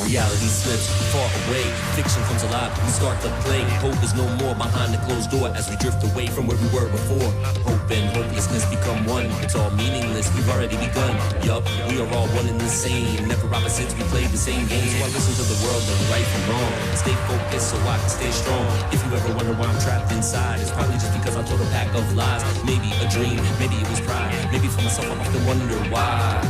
Reality slips far away, fiction comes alive, we start to play. Hope is no more behind the closed door as we drift away from where we were before. Hope and hopelessness become one, it's all meaningless, we've already begun. Yup, we are all one and the same, never opposites, we play the same game. So I listen to the world and right from wrong, stay focused so I can stay strong. If you ever wonder why I'm trapped inside, it's probably just because I told a pack of lies. Maybe a dream, maybe it was pride, maybe for myself I often wonder why.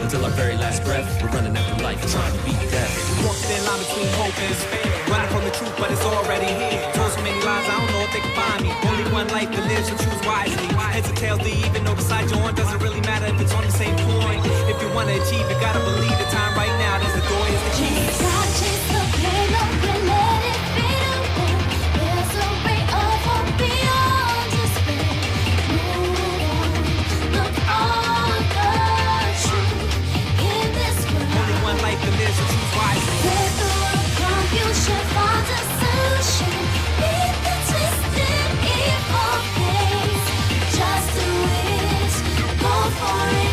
Until our very last breath, we're running after life, trying to beat death. Walking in line between hope and despair, running from the truth, but it's already here. Told so many lies, I don't know if they can find me. Only one life to live, so choose wisely. Heads or tails, they even know beside your horn. Doesn't really matter if it's on the same point. If you wanna achieve, you gotta believe the time right now. There's the door, is the key. Chase the pain, don't let it fade away. There's a ray of hope beyond despair. Move on, look on the truth in this world. Only one life to live, so choose wisely. Let the world come, you should find a solution. Beat the twisted evil face. Just do it, go for it.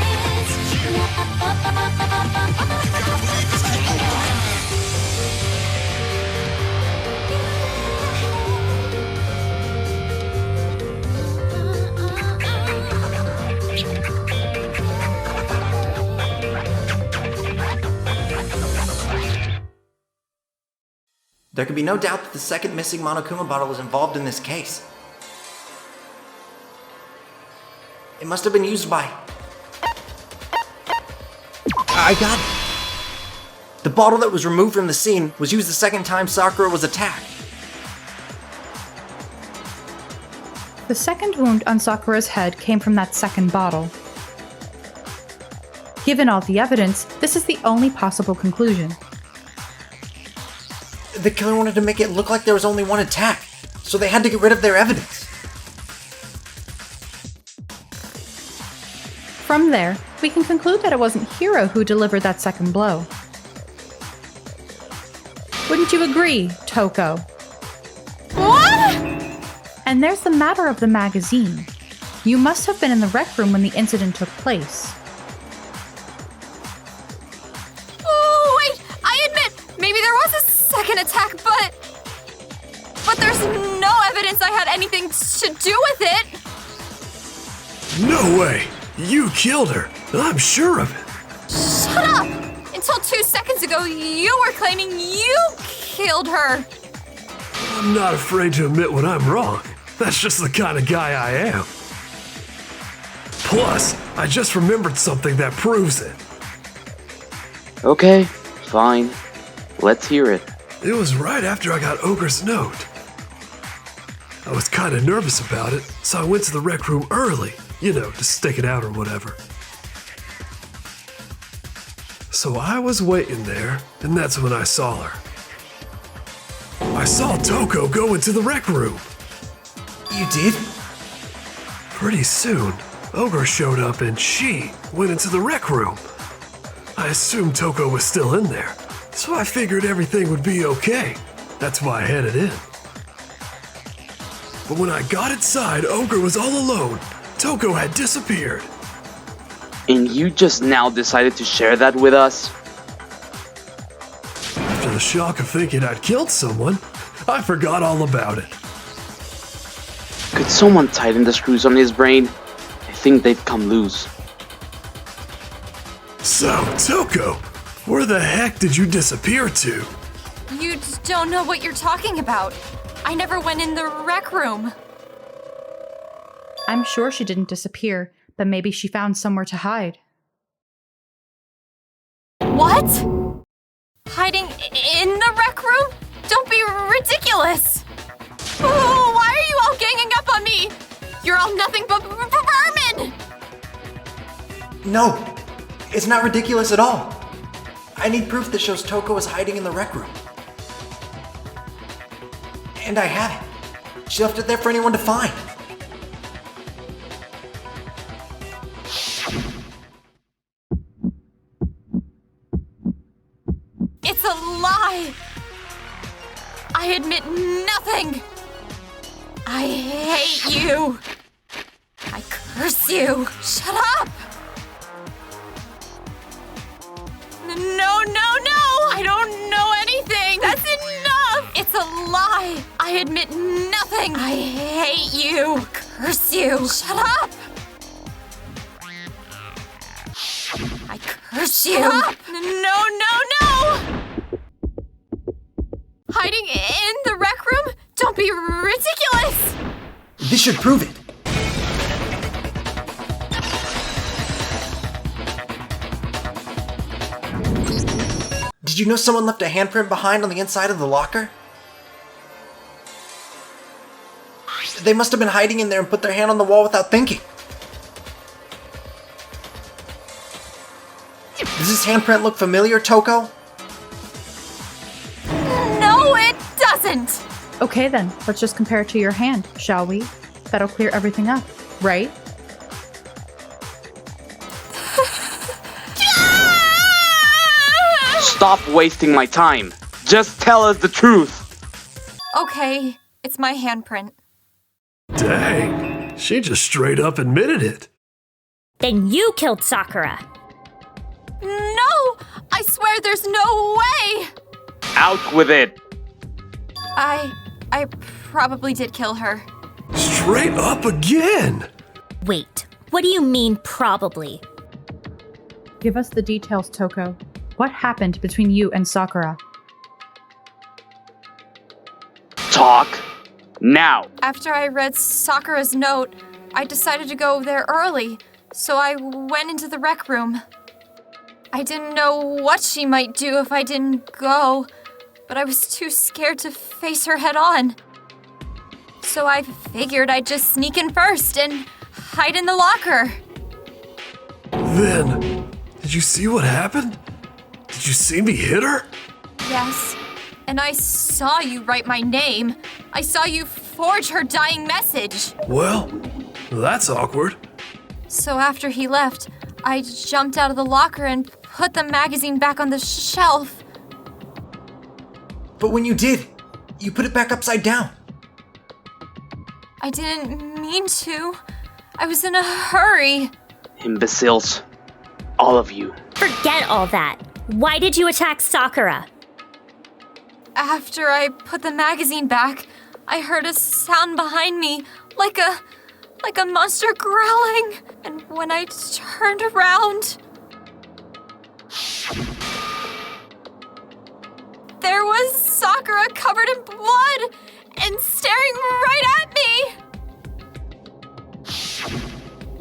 There can be no doubt that the second missing Monokuma bottle is involved in this case. It must have been used by... I got it! The bottle that was removed from the scene was used the second time Sakura was attacked. The second wound on Sakura's head came from that second bottle. Given all the evidence, this is the only possible conclusion. The killer wanted to make it look like there was only one attack, so they had to get rid of their evidence. From there, we can conclude that it wasn't Hiro who delivered that second blow. Wouldn't you agree, Toko? What? And there's the matter of the magazine. You must have been in the rec room when the incident took place. Oh, wait! I admit, maybe there was a second attack, but there's no evidence I had anything to do with it! No way! You killed her! I'm sure of it! Shut up! Until 2 seconds ago, you were claiming you killed her! I'm not afraid to admit when I'm wrong. That's just the kind of guy I am. Plus, I just remembered something that proves it. Okay, fine. Let's hear it. It was right after I got Ogre's note. I was kind of nervous about it, so I went to the rec room early, to stick it out or whatever. So I was waiting there, and that's when I saw her. I saw Toko go into the rec room. You did? Pretty soon, Ogre showed up and she went into the rec room. I assumed Toko was still in there, so I figured everything would be okay. That's why I headed in. But when I got inside, Ogre was all alone. Toko had disappeared. And you just now decided to share that with us? After the shock of thinking I'd killed someone, I forgot all about it. Could someone tighten the screws on his brain? I think they've come loose. So, Toko, where the heck did you disappear to? You don't know what you're talking about. I never went in the rec room. I'm sure she didn't disappear, but maybe she found somewhere to hide. What? Hiding in the rec room? Don't be ridiculous! Oh, why are you all ganging up on me? You're all nothing but vermin! No, it's not ridiculous at all. I need proof that shows Toko is hiding in the rec room. And I have it. She left it there for anyone to find. a lie! I admit nothing! I hate you! I curse you! Shut up! No, no, no! I don't know anything! That's enough! It's a lie! I admit nothing! I hate you! Curse you! Shut up! I curse you! No, no, no! Hiding in the rec room? Don't be ridiculous! This should prove it. Did you know someone left a handprint behind on the inside of the locker? They must have been hiding in there and put their hand on the wall without thinking. Does this handprint look familiar, Toko? No, it doesn't! Okay then, let's just compare it to your hand, shall we? That'll clear everything up, right? Stop wasting my time. Just tell us the truth. Okay, it's my handprint. Dang, she just straight up admitted it. Then you killed Sakura. No! I swear there's no way! Out with it. I probably did kill her. Straight up again. Wait, what do you mean probably? Give us the details, Toko. What happened between you and Sakura? Talk now. After I read Sakura's note, I decided to go there early, so I went into the rec room. I didn't know what she might do if I didn't go, but I was too scared to face her head on. So I figured I'd just sneak in first and hide in the locker. Then, did you see what happened? Did you see me hit her? Yes, and I saw you write my name. I saw you forge her dying message. Well, that's awkward. So after he left, I jumped out of the locker and put the magazine back on the shelf. But when you did, you put it back upside down. I didn't mean to. I was in a hurry. Imbeciles. All of you. Forget all that. Why did you attack Sakura? After I put the magazine back, I heard a sound behind me, like a monster growling. And when I turned around, there was Sakura covered in blood and staring right at me.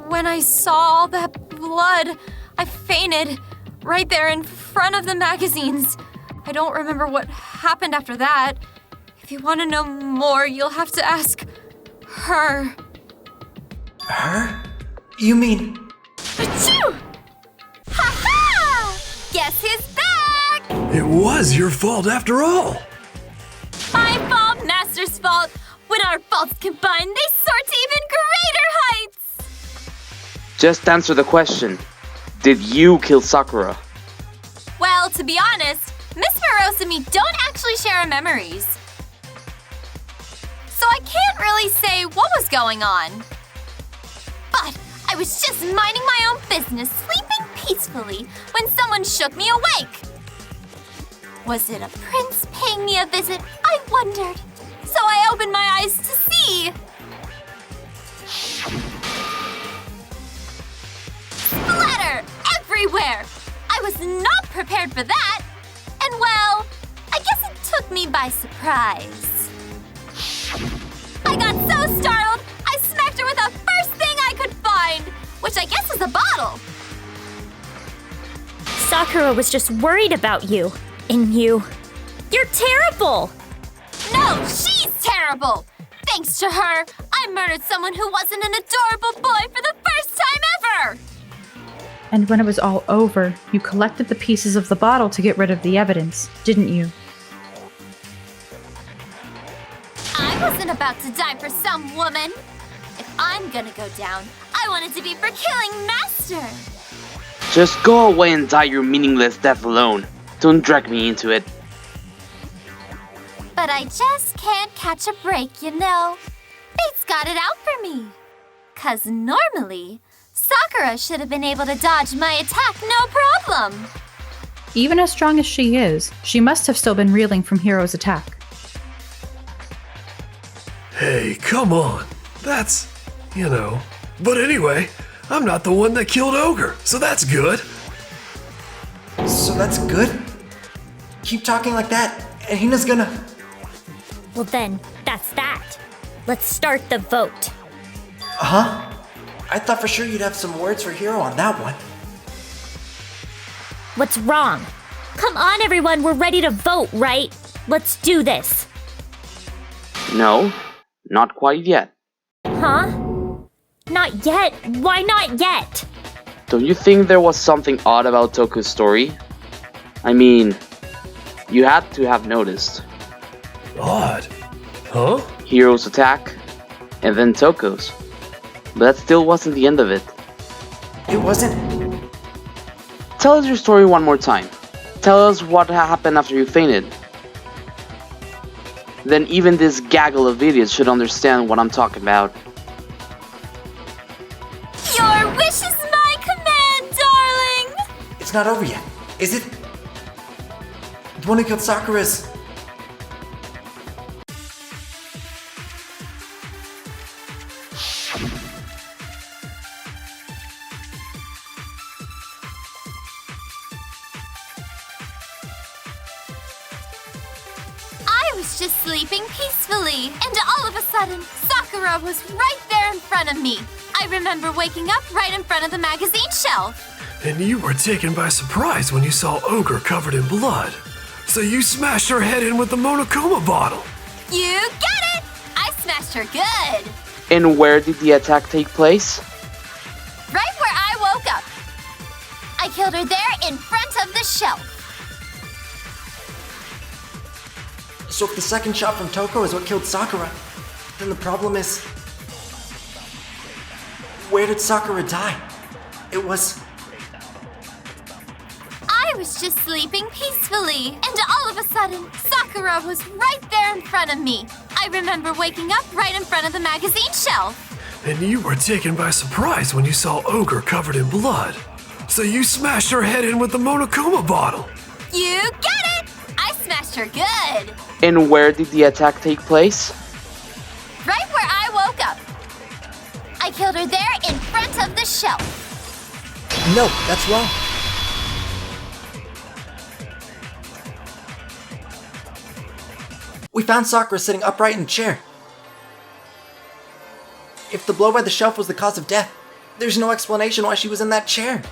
When I saw all that blood, I fainted right there in front of the magazines. I don't remember what happened after that. If you want to know more, you'll have to ask her. Her? You mean... Achoo! Ha-ha! Guess who's back? It was your fault after all. My fault, Master's fault. When our faults combine, they soar to even greater heights. Just answer the question. Did you kill Sakura? Well, to be honest, Miss Morose and me don't actually share our memories. So I can't really say what was going on. But I was just minding my own business, sleeping peacefully, when someone shook me awake. Was it a prince paying me a visit? I wondered. So I opened my eyes to see. Splatter everywhere! I was not prepared for that. And well, I guess it took me by surprise. I got so startled, I smacked her with the first thing I could find, which I guess is a bottle. Sakura was just worried about you. And you're terrible! No, she's terrible! Thanks to her, I murdered someone who wasn't an adorable boy for the first time ever! And when it was all over, you collected the pieces of the bottle to get rid of the evidence, didn't you? I wasn't about to die for some woman. If I'm gonna go down, I want it to be for killing Master. Just go away and die your meaningless death alone. Don't drag me into it. But I just can't catch a break, you know. Fate's got it out for me. 'Cause normally, Sakura should have been able to dodge my attack no problem. Even as strong as she is, she must have still been reeling from Hiro's attack. Hey, come on. That's, you know. But anyway, I'm not the one that killed Ogre, so that's good. So that's good? Keep talking like that, and Hina's gonna... Well then, that's that. Let's start the vote. Huh? I thought for sure you'd have some words for Hiro on that one. What's wrong? Come on, everyone, we're ready to vote, right? Let's do this. No, not quite yet. Huh? Not yet? Why not yet? Don't you think there was something odd about Toko's story? I mean, you had to have noticed. Odd. Huh? Hiro's attack, and then Toko's. But that still wasn't the end of it. It wasn't... Tell us your story one more time. Tell us what happened after you fainted. Then even this gaggle of idiots should understand what I'm talking about. Your wish is my command, darling! It's not over yet, is it? The one who killed Sakura's... I was just sleeping peacefully, and all of a sudden, Sakura was right there in front of me. I remember waking up right in front of the magazine shelf. And you were taken by surprise when you saw Ogre covered in blood. So you smashed her head in with the Monokuma bottle. You get it! I smashed her good. And where did the attack take place? Right where I woke up. I killed her there in front of the shelf. So if the second shot from Toko is what killed Sakura, then the problem is... Where did Sakura die? It was... I was just sleeping peacefully, and all of a sudden, Sakura was right there in front of me. I remember waking up right in front of the magazine shelf. And you were taken by surprise when you saw Ogre covered in blood. So you smashed her head in with the Monokuma bottle. You get it! I smashed her good. And where did the attack take place? Right where I woke up. I killed her there in front of the shelf. No, that's wrong. We found Sakura sitting upright in a chair. If the blow by the shelf was the cause of death, there's no explanation why she was in that chair.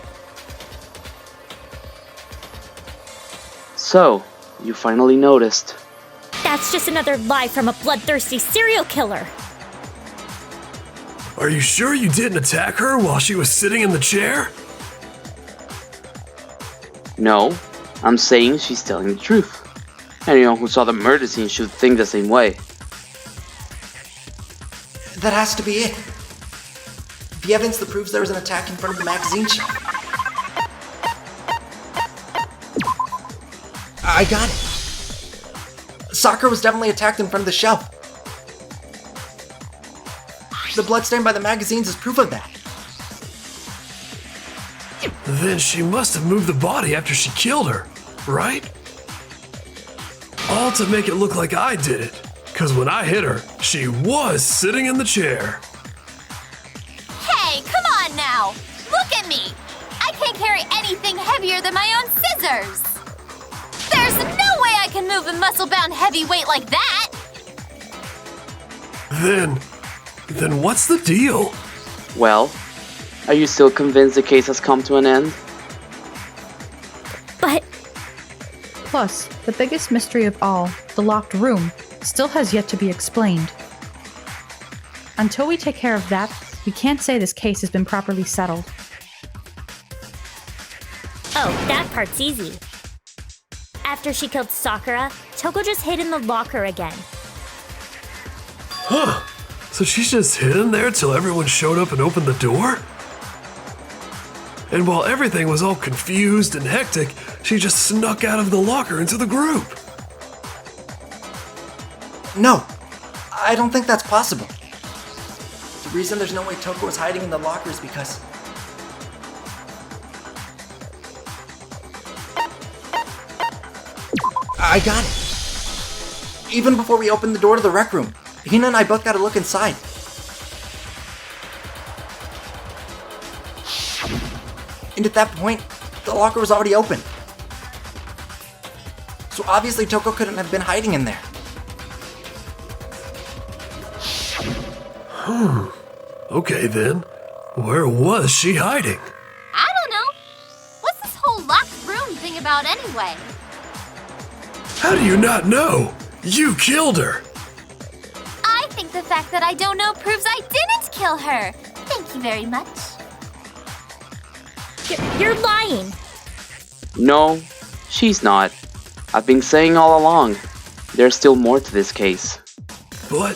So, you finally noticed. That's just another lie from a bloodthirsty serial killer. Are you sure you didn't attack her while she was sitting in the chair? No, I'm saying she's telling the truth. Anyone who saw the murder scene should think the same way. That has to be it. The evidence that proves there was an attack in front of the magazine shelf. I got it. Sakura was definitely attacked in front of the shelf. The bloodstain by the magazines is proof of that. Then she must have moved the body after she killed her, right? All to make it look like I did it. Cause when I hit her, she was sitting in the chair. Hey, come on now! Look at me! I can't carry anything heavier than my own scissors! There's no way I can move a muscle-bound heavyweight like that! Then what's the deal? Well, are you still convinced the case has come to an end? But Plus, the biggest mystery of all, the locked room, still has yet to be explained. Until we take care of that, we can't say this case has been properly settled. oh, that part's easy. After she killed Sakura, Toko just hid in the locker again. Huh. So she's just hidden there till everyone showed up and opened the door? And while everything was all confused and hectic, she just snuck out of the locker into the group. No, I don't think that's possible. The reason there's no way Toko was hiding in the locker is because... I got it. Even before we opened the door to the rec room, Hina and I both got a look inside. And at that point, the locker was already open. So obviously Toko couldn't have been hiding in there. Okay then, where was she hiding? I don't know. What's this whole locked room thing about anyway? How do you not know? You killed her! I think the fact that I don't know proves I didn't kill her. Thank you very much. You're lying. No, she's not. I've been saying all along, there's still more to this case. But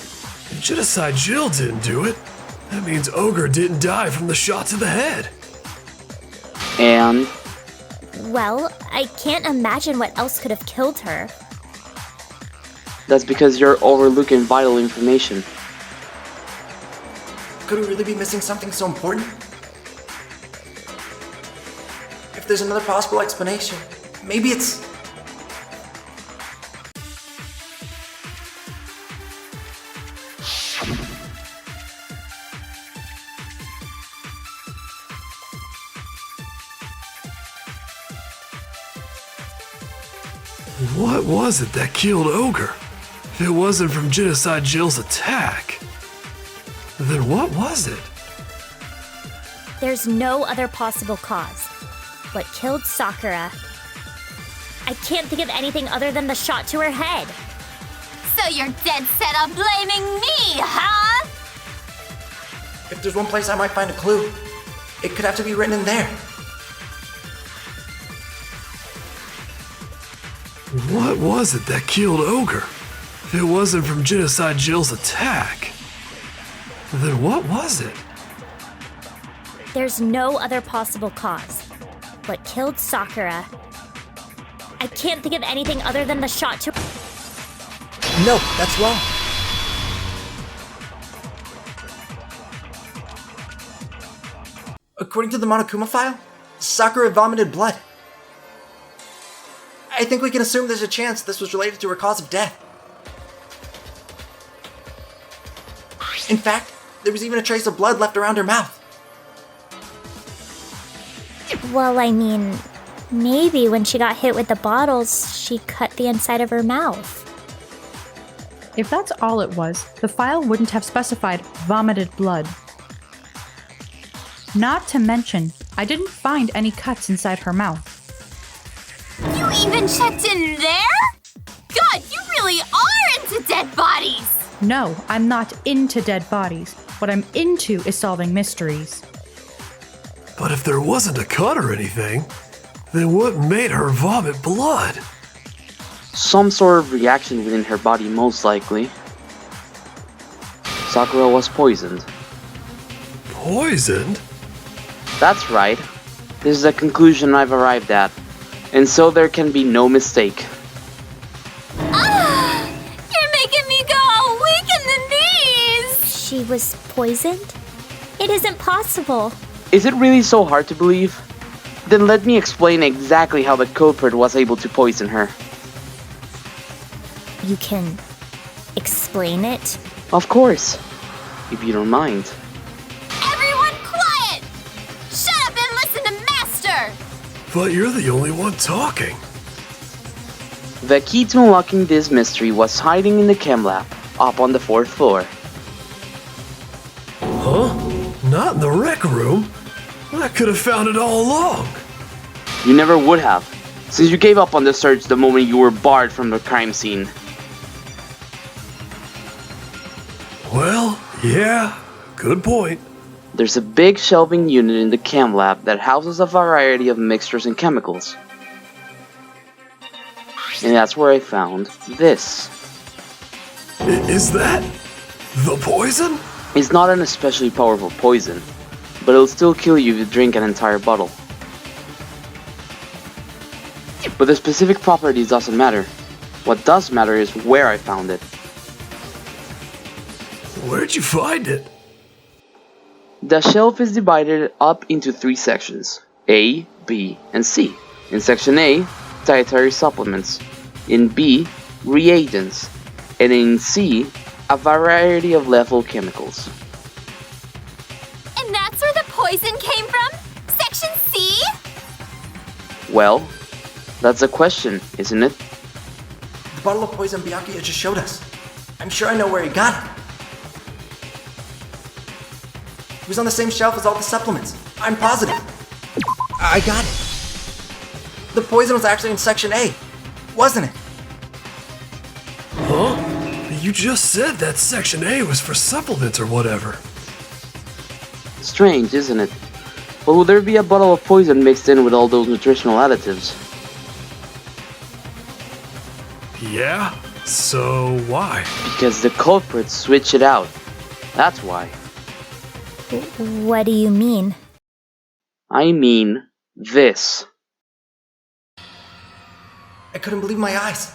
Genocide Jill didn't do it. That means Ogre didn't die from the shot to the head. And Well, I can't imagine what else could have killed her. that's because you're overlooking vital information. Could we really be missing something so important? If there's another possible explanation, maybe it's... What was it that killed Ogre? If it wasn't from Genocide Jill's attack, then what was it? There's no other possible cause. What killed Sakura? I can't think of anything other than the shot to her head. So you're dead set on blaming me, huh? If there's one place I might find a clue, it could have to be written in there. What was it that killed Ogre? If it wasn't from Genocide Jill's attack, then what was it? There's no other possible cause. What killed Sakura? I can't think of anything other than the shot to... No, that's wrong. According to the Monokuma file, Sakura vomited blood. I think we can assume there's a chance this was related to her cause of death. In fact, there was even a trace of blood left around her mouth. Well, I mean, maybe when she got hit with the bottles, she cut the inside of her mouth. If that's all it was, the file wouldn't have specified vomited blood. Not to mention, I didn't find any cuts inside her mouth. You even checked in there? God, you really are into dead bodies! No, I'm not into dead bodies. What I'm into is solving mysteries. But if there wasn't a cut or anything, then what made her vomit blood? Some sort of reaction within her body, most likely. Sakura was poisoned. Poisoned? That's right. This is a conclusion I've arrived at. And so there can be no mistake. Ah! You're making me go all weak in the knees! She was poisoned? It isn't possible. Is it really so hard to believe? Then let me explain exactly how the culprit was able to poison her. You can explain it? Of course, if you don't mind. Everyone quiet! Shut up and listen to Master! But you're the only one talking. The key to unlocking this mystery was hiding in the chem lab, up on the 4th floor. Huh? Not in the rec room? I could have found it all along. You never would have, since you gave up on the search the moment you were barred from the crime scene. Well, yeah, good point. There's a big shelving unit in the chem lab that houses a variety of mixtures and chemicals. And that's where I found this. Is that the poison? It's not an especially powerful poison, but it'll still kill you if you drink an entire bottle. But the specific properties doesn't matter. What does matter is where I found it. Where'd you find it? The shelf is divided up into 3 sections, A, B, and C. In section A, dietary supplements. In B, reagents. And in C, a variety of lethal chemicals. And that's where the poison came from? Section C? Well, that's a question, isn't it? The bottle of poison Byakuya just showed us. I'm sure I know where he got it. It was on the same shelf as all the supplements. I'm positive. I got it. The poison was actually in section A, wasn't it? Huh? You just said that section A was for supplements or whatever. Strange, isn't it? But would there be a bottle of poison mixed in with all those nutritional additives? Yeah? So why? Because the culprits switch it out. That's why. What do you mean? I mean this. I couldn't believe my eyes.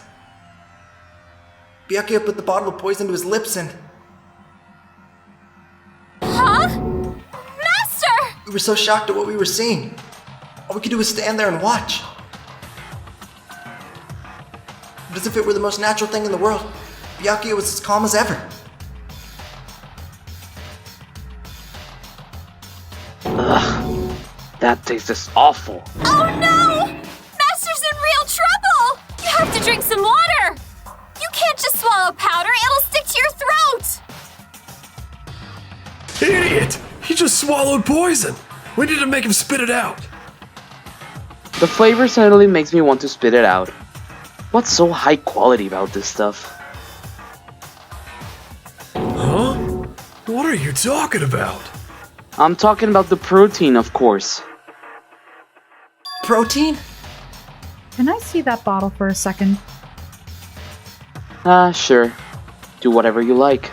Byakuya put the bottle of poison to his lips and... Huh? Master! We were so shocked at what we were seeing. All we could do was stand there and watch. But as if it were the most natural thing in the world, Byakuya was as calm as ever. Ugh, that tastes just awful. Oh no! Master's in real trouble! You have to drink some water! You can't just swallow powder, it'll stick to your throat! Idiot! He just swallowed poison! We need to make him spit it out! The flavor suddenly makes me want to spit it out. What's so high quality about this stuff? Huh? What are you talking about? I'm talking about the protein, of course. Protein? Can I see that bottle for a second? Sure. Do whatever you like.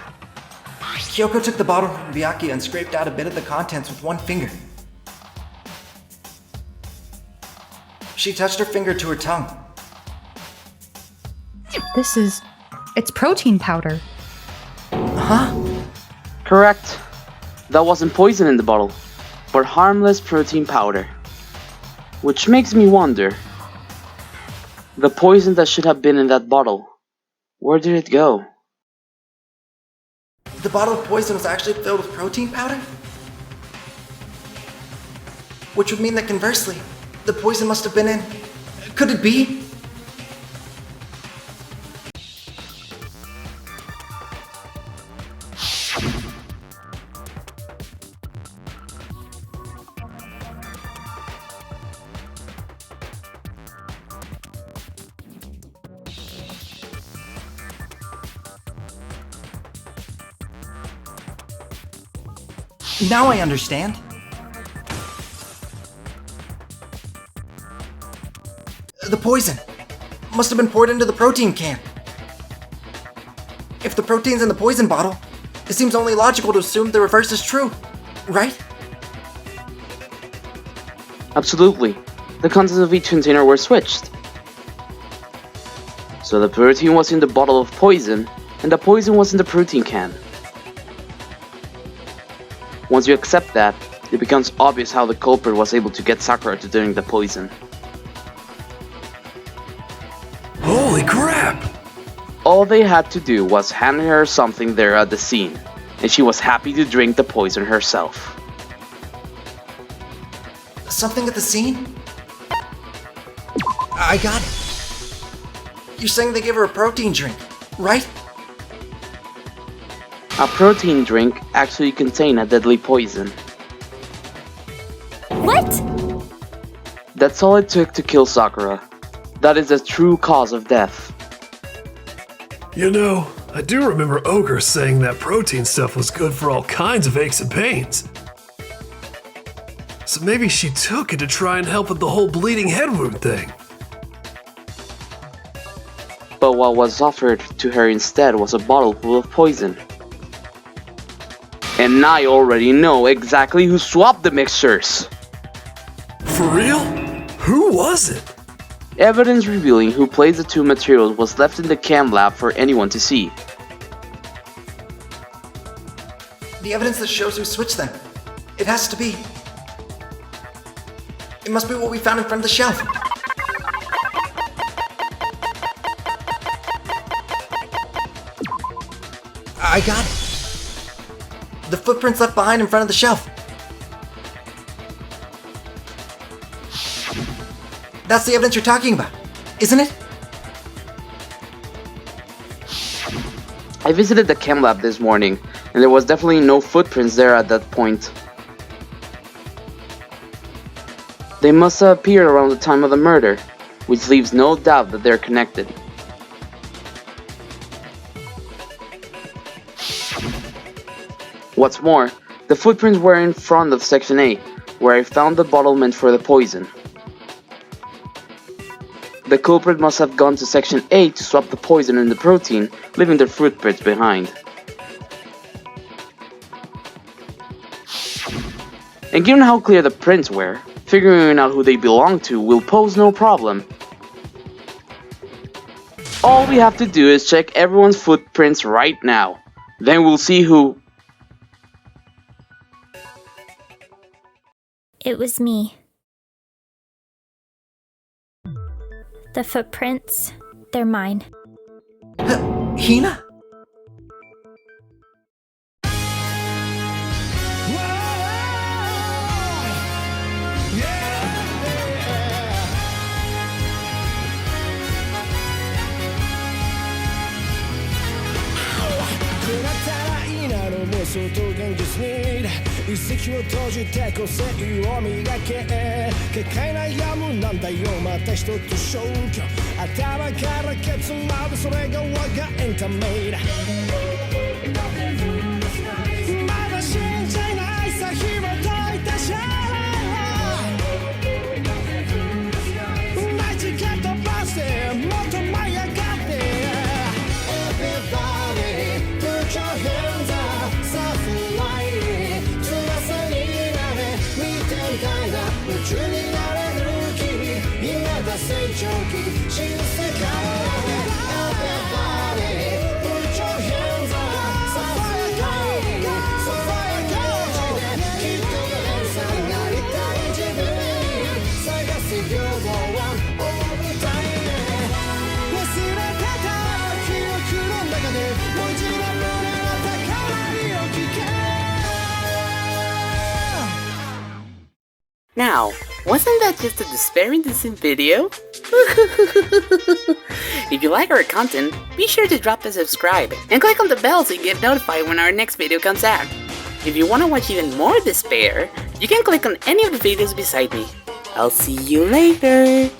Kyoko took the bottle from Byakuya and scraped out a bit of the contents with one finger. She touched her finger to her tongue. It's protein powder. Huh? Correct. That wasn't poison in the bottle, but harmless protein powder. Which makes me wonder, the poison that should have been in that bottle, where did it go? The bottle of poison was actually filled with protein powder? Which would mean that conversely, the poison must have been in... Could it be? Now I understand. The poison must have been poured into the protein can. If the protein's in the poison bottle, it seems only logical to assume the reverse is true, right? Absolutely. The contents of each container were switched. So the protein was in the bottle of poison, and the poison was in the protein can. Once you accept that, it becomes obvious how the culprit was able to get Sakura to drink the poison. Holy crap! All they had to do was hand her something there at the scene, and she was happy to drink the poison herself. Something at the scene? I got it. You're saying they gave her a protein drink, right? A protein drink actually contained a deadly poison. What? That's all it took to kill Sakura. That is the true cause of death. You know, I do remember Ogre saying that protein stuff was good for all kinds of aches and pains. So maybe she took it to try and help with the whole bleeding head wound thing. But what was offered to her instead was a bottle full of poison. And I already know exactly who swapped the mixtures. For real? Who was it? Evidence revealing who placed the two materials was left in the cam lab for anyone to see. The evidence that shows who switched them. It has to be. It must be what we found in front of the shelf. I got it. The footprints left behind in front of the shelf. That's the evidence you're talking about, isn't it? I visited the chem lab this morning, and there was definitely no footprints there at that point. They must have appeared around the time of the murder, which leaves no doubt that they're connected. What's more, the footprints were in front of Section A, where I found the bottle meant for the poison. The culprit must have gone to Section A to swap the poison in the protein, leaving their footprints behind. And given how clear the prints were, figuring out who they belong to will pose no problem. All we have to do is check everyone's footprints right now. Then we'll see who... It was me. The footprints, they're mine. Hina? Now, wasn't that just a despairing decent video? If you like our content, be sure to drop a subscribe and click on the bell so you get notified when our next video comes out. If you want to watch even more despair, you can click on any of the videos beside me. I'll see you later!